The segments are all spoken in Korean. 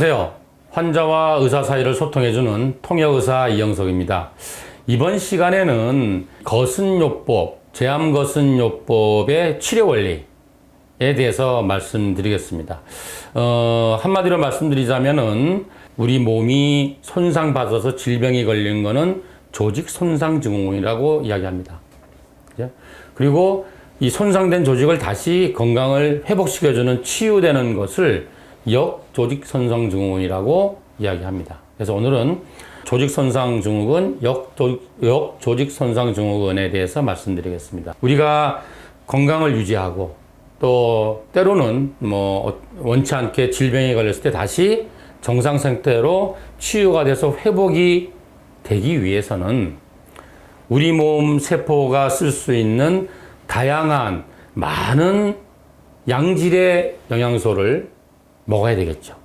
안녕하세요. 환자와 의사 사이를 소통해주는 통역의사 이영석입니다. 이번 시간에는 거순요법, 제암거순요법의 치료 원리에 대해서 말씀드리겠습니다. 한마디로 말씀드리자면은 우리 몸이 손상받아서 질병이 걸린 거는 조직 손상 증후군이라고 이야기합니다. 그리고 이 손상된 조직을 다시 건강을 회복시켜주는 치유되는 것을 역조직 손상 증후군이라고 이야기합니다. 그래서 오늘은 조직 손상 증후군, 역조직 손상 증후군에 대해서 말씀드리겠습니다. 우리가 건강을 유지하고 또 때로는 원치 않게 질병에 걸렸을 때 다시 정상 상태로 치유가 돼서 회복이 되기 위해서는 우리 몸 세포가 쓸 수 있는 다양한 많은 양질의 영양소를 먹어야 되겠죠.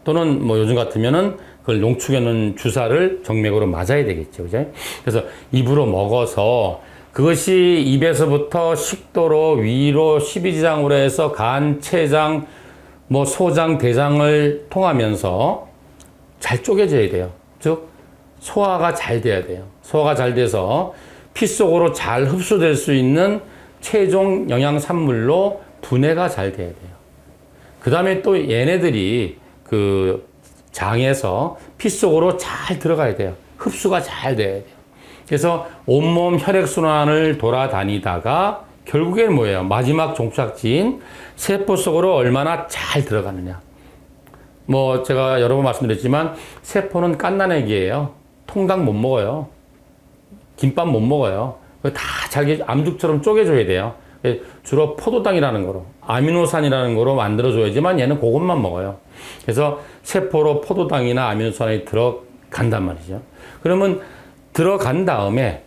또는 요즘 같으면은 그걸 농축해놓은 주사를 정맥으로 맞아야 되겠죠. 그죠? 그래서 입으로 먹어서 그것이 입에서부터 식도로 위로 십이지장으로 해서 간, 췌장, 소장, 대장을 통하면서 잘 쪼개져야 돼요. 즉, 소화가 잘 돼야 돼요. 소화가 잘 돼서 피 속으로 잘 흡수될 수 있는 최종 영양 산물로 분해가 잘 돼야 돼요. 그 다음에 또 얘네들이 그 장에서 피 속으로 잘 들어가야 돼요. 흡수가 잘 돼야 돼요. 그래서 온몸 혈액순환을 돌아다니다가 결국엔 뭐예요? 마지막 종착지인 세포 속으로 얼마나 잘 들어가느냐. 제가 여러 번 말씀드렸지만 세포는 갓난애기예요. 통닭 못 먹어요. 김밥 못 먹어요. 다 잘게 암죽처럼 쪼개줘야 돼요. 주로 포도당이라는 거로, 아미노산이라는 거로 만들어줘야지만 얘는 그것만 먹어요. 그래서 세포로 포도당이나 아미노산이 들어간단 말이죠. 그러면 들어간 다음에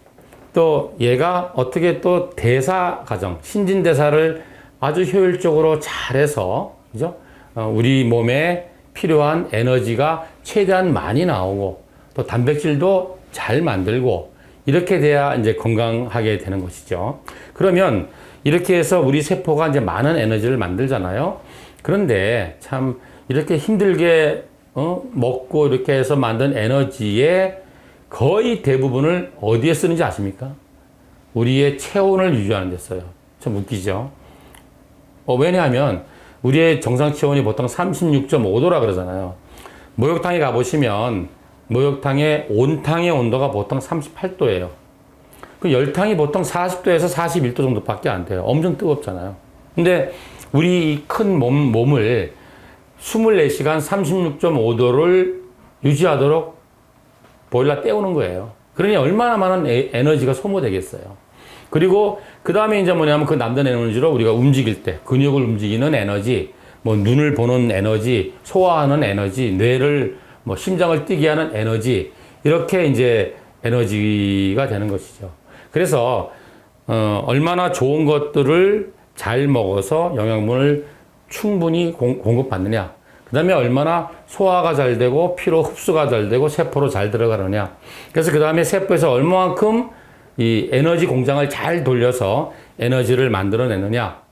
또 얘가 어떻게 또 대사 과정, 신진대사를 아주 효율적으로 잘해서, 그죠? 우리 몸에 필요한 에너지가 최대한 많이 나오고 또 단백질도 잘 만들고 이렇게 돼야 이제 건강하게 되는 것이죠. 그러면 이렇게 해서 우리 세포가 이제 많은 에너지를 만들잖아요. 그런데 참 이렇게 힘들게 먹고 이렇게 해서 만든 에너지의 거의 대부분을 어디에 쓰는지 아십니까? 우리의 체온을 유지하는 데 써요. 참 웃기죠? 왜냐하면 우리의 정상 체온이 보통 36.5도라 그러잖아요. 목욕탕에 가보시면 목욕탕의 온탕의 온도가 보통 38도예요. 그 열탕이 보통 40도에서 41도 정도밖에 안 돼요. 엄청 뜨겁잖아요. 근데 우리 큰 몸을 24시간 36.5도를 유지하도록 보일러 때우는 거예요. 그러니 얼마나 많은 에너지가 소모되겠어요. 그리고 그 다음에 이제 뭐냐면 그 남는 에너지로 우리가 움직일 때 근육을 움직이는 에너지, 눈을 보는 에너지, 소화하는 에너지, 뇌를 심장을 뛰게 하는 에너지, 이렇게 이제 에너지가 되는 것이죠. 그래서 얼마나 좋은 것들을 잘 먹어서 영양분을 충분히 공급받느냐, 그 다음에 얼마나 소화가 잘 되고 피로 흡수가 잘 되고 세포로 잘 들어가느냐, 그래서 그 다음에 세포에서 얼마만큼 이 에너지 공장을 잘 돌려서 에너지를 만들어내느냐,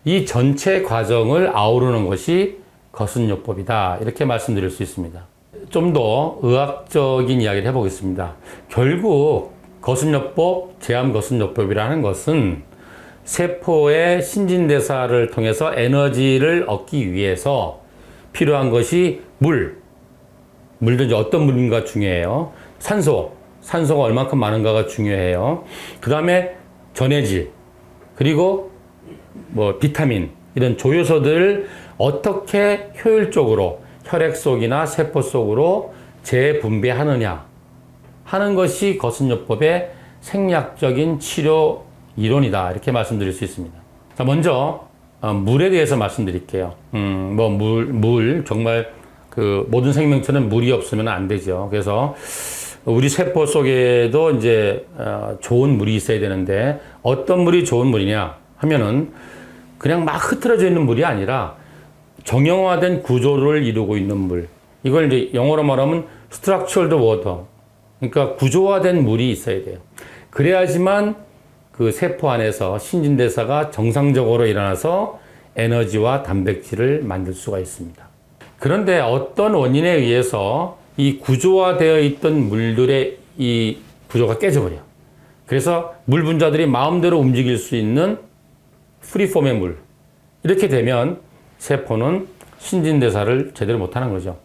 이 전체 과정을 아우르는 것이 거순요법이다, 이렇게 말씀드릴 수 있습니다. 좀 더 의학적인 이야기를 해보겠습니다. 결국 거순요법, 제암거순요법이라는 것은 세포의 신진대사를 통해서 에너지를 얻기 위해서 필요한 것이 물도 이제 어떤 물인가 중요해요. 산소가 얼마큼 많은가가 중요해요. 그 다음에 전해질, 그리고 비타민, 이런 조효소들을 어떻게 효율적으로 혈액 속이나 세포 속으로 재분배하느냐 하는 것이 거순요법의 생략적인 치료 이론이다, 이렇게 말씀드릴 수 있습니다. 자, 먼저 물에 대해서 말씀드릴게요. 물 정말 그 모든 생명체는 물이 없으면 안 되죠. 그래서 우리 세포 속에도 이제 좋은 물이 있어야 되는데 어떤 물이 좋은 물이냐 하면은 그냥 막 흐트러져 있는 물이 아니라 정형화된 구조를 이루고 있는 물. 이걸 이제 영어로 말하면 structured water. 그러니까 구조화된 물이 있어야 돼요. 그래야지만 그 세포 안에서 신진대사가 정상적으로 일어나서 에너지와 단백질을 만들 수가 있습니다. 그런데 어떤 원인에 의해서 이 구조화되어 있던 물들의 이 구조가 깨져버려. 그래서 물 분자들이 마음대로 움직일 수 있는 프리폼의 물. 이렇게 되면 세포는 신진대사를 제대로 못하는 거죠.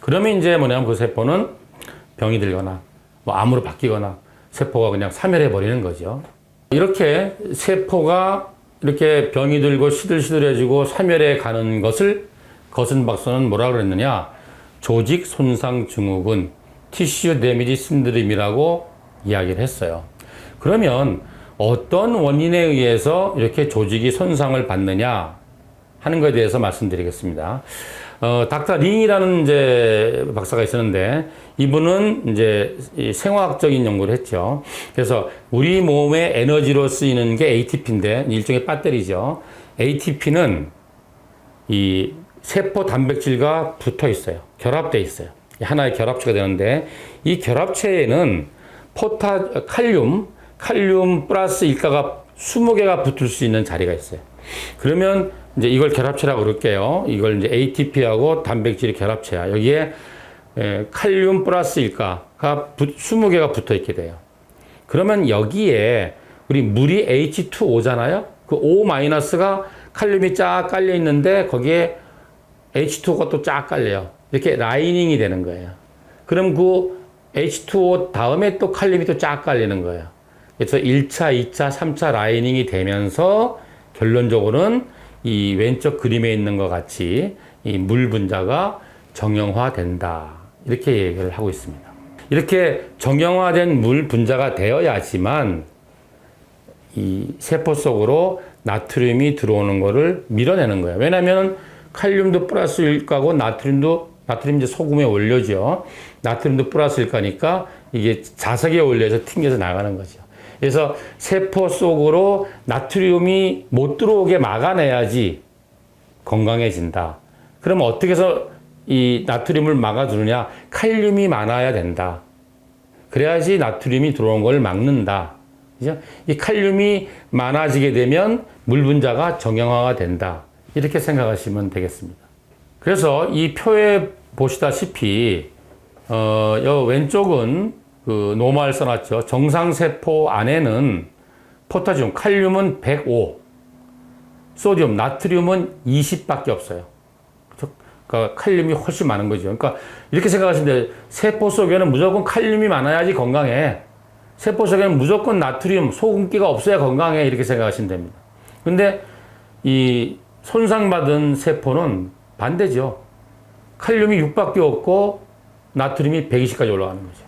그러면 이제 뭐냐면 그 세포는 병이 들거나 뭐 암으로 바뀌거나 세포가 그냥 사멸해 버리는 거죠. 이렇게 세포가 이렇게 병이 들고 시들시들해지고 사멸해 가는 것을 거슨 뭐라 그랬느냐? 조직 손상 증후군, 티슈 데미지 신드롬이라고 이야기를 했어요. 그러면 어떤 원인에 의해서 이렇게 조직이 손상을 받느냐 하는 것에 대해서 말씀드리겠습니다. 닥터 링이라는 이제 박사가 있었는데 이분은 이제 생화학적인 연구를 했죠. 그래서 우리 몸의 에너지로 쓰이는 게 ATP인데 일종의 배터리죠. ATP는 이 세포 단백질과 붙어 있어요. 결합되어 있어요. 하나의 결합체가 되는데 이 결합체에는 칼륨 플러스 일가가 20개가 붙을 수 있는 자리가 있어요. 그러면 이제 이걸 결합체라고 그럴게요. 이걸 이제 ATP하고 단백질의 결합체야. 여기에 칼륨 플러스 일가가 20개가 붙어 있게 돼요. 그러면 여기에 우리 물이 H2O잖아요. 그 O-가 칼륨이 쫙 깔려 있는데 거기에 H2O가 또 쫙 깔려요. 이렇게 라이닝이 되는 거예요. 그럼 그 H2O 다음에 또 칼륨이 또 쫙 깔리는 거예요. 그래서 1차, 2차, 3차 라이닝이 되면서 결론적으로는 이 왼쪽 그림에 있는 것 같이 이 물 분자가 정형화된다. 이렇게 얘기를 하고 있습니다. 이렇게 정형화된 물 분자가 되어야지만 이 세포 속으로 나트륨이 들어오는 거를 밀어내는 거예요. 왜냐하면 칼륨도 플러스 일가고 나트륨 이제 소금에 올려죠. 나트륨도 플러스 일가니까 이게 자석에 올려서 튕겨서 나가는 거죠. 그래서 세포 속으로 나트륨이 못 들어오게 막아내야지 건강해진다. 그럼 어떻게 해서 이 나트륨을 막아주느냐? 칼륨이 많아야 된다. 그래야지 나트륨이 들어오는 걸 막는다. 그죠? 이 칼륨이 많아지게 되면 물 분자가 정형화가 된다. 이렇게 생각하시면 되겠습니다. 그래서 이 표에 보시다시피 요 왼쪽은 그 노말 써놨죠. 정상세포 안에는 포타슘, 칼륨은 105, 소디움, 나트륨은 20밖에 없어요. 그러니까 칼륨이 훨씬 많은 거죠. 그러니까 이렇게 생각하시면 돼요. 세포 속에는 무조건 칼륨이 많아야지 건강해. 세포 속에는 무조건 나트륨, 소금기가 없어야 건강해. 이렇게 생각하시면 됩니다. 근데 이 손상받은 세포는 반대죠. 칼륨이 6밖에 없고 나트륨이 120까지 올라가는 거죠.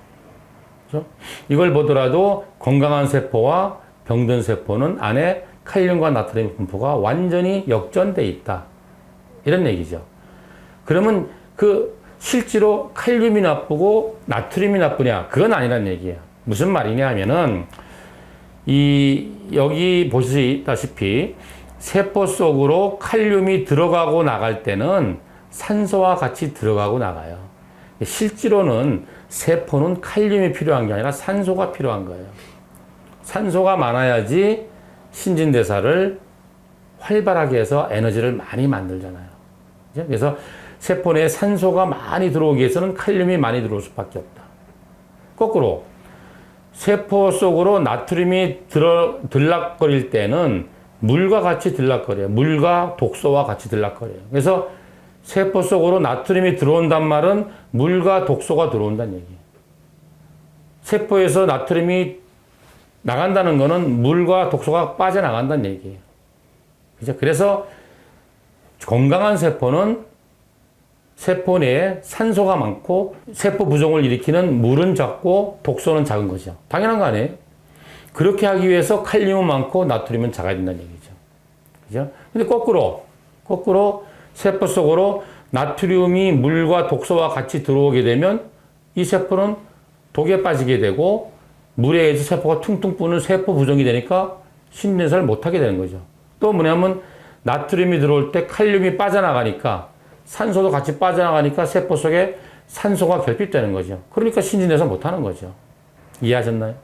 그렇죠? 이걸 보더라도 건강한 세포와 병든 세포는 안에 칼륨과 나트륨 분포가 완전히 역전돼 있다. 이런 얘기죠. 그러면 그 실제로 칼륨이 나쁘고 나트륨이 나쁘냐? 그건 아니란 얘기예요. 무슨 말이냐 하면은 여기 보시다시피 세포 속으로 칼륨이 들어가고 나갈 때는 산소와 같이 들어가고 나가요. 실제로는 세포는 칼륨이 필요한 게 아니라 산소가 필요한 거예요. 산소가 많아야지 신진대사를 활발하게 해서 에너지를 많이 만들잖아요. 그래서 세포 내에 산소가 많이 들어오기 위해서는 칼륨이 많이 들어올 수밖에 없다. 거꾸로 세포 속으로 나트륨이 들락거릴 때는 물과 같이 들락거려요. 물과 독소와 같이 들락거려요. 그래서 세포 속으로 나트륨이 들어온단 말은 물과 독소가 들어온다는 얘기예요. 세포에서 나트륨이 나간다는 거는 물과 독소가 빠져나간다는 얘기예요. 그죠? 그래서 건강한 세포는 세포 내에 산소가 많고 세포 부종을 일으키는 물은 작고 독소는 작은 거죠. 당연한 거 아니에요? 그렇게 하기 위해서 칼륨은 많고 나트륨은 작아야 된다는 얘기죠. 그죠? 근데 거꾸로 세포 속으로 나트륨이 물과 독소와 같이 들어오게 되면 이 세포는 독에 빠지게 되고 물에 의해서 세포가 퉁퉁 부는 세포 부종이 되니까 신진대사를 못하게 되는 거죠. 또 뭐냐면 나트륨이 들어올 때 칼륨이 빠져나가니까 산소도 같이 빠져나가니까 세포 속에 산소가 결핍되는 거죠. 그러니까 신진대사 못하는 거죠. 이해하셨나요?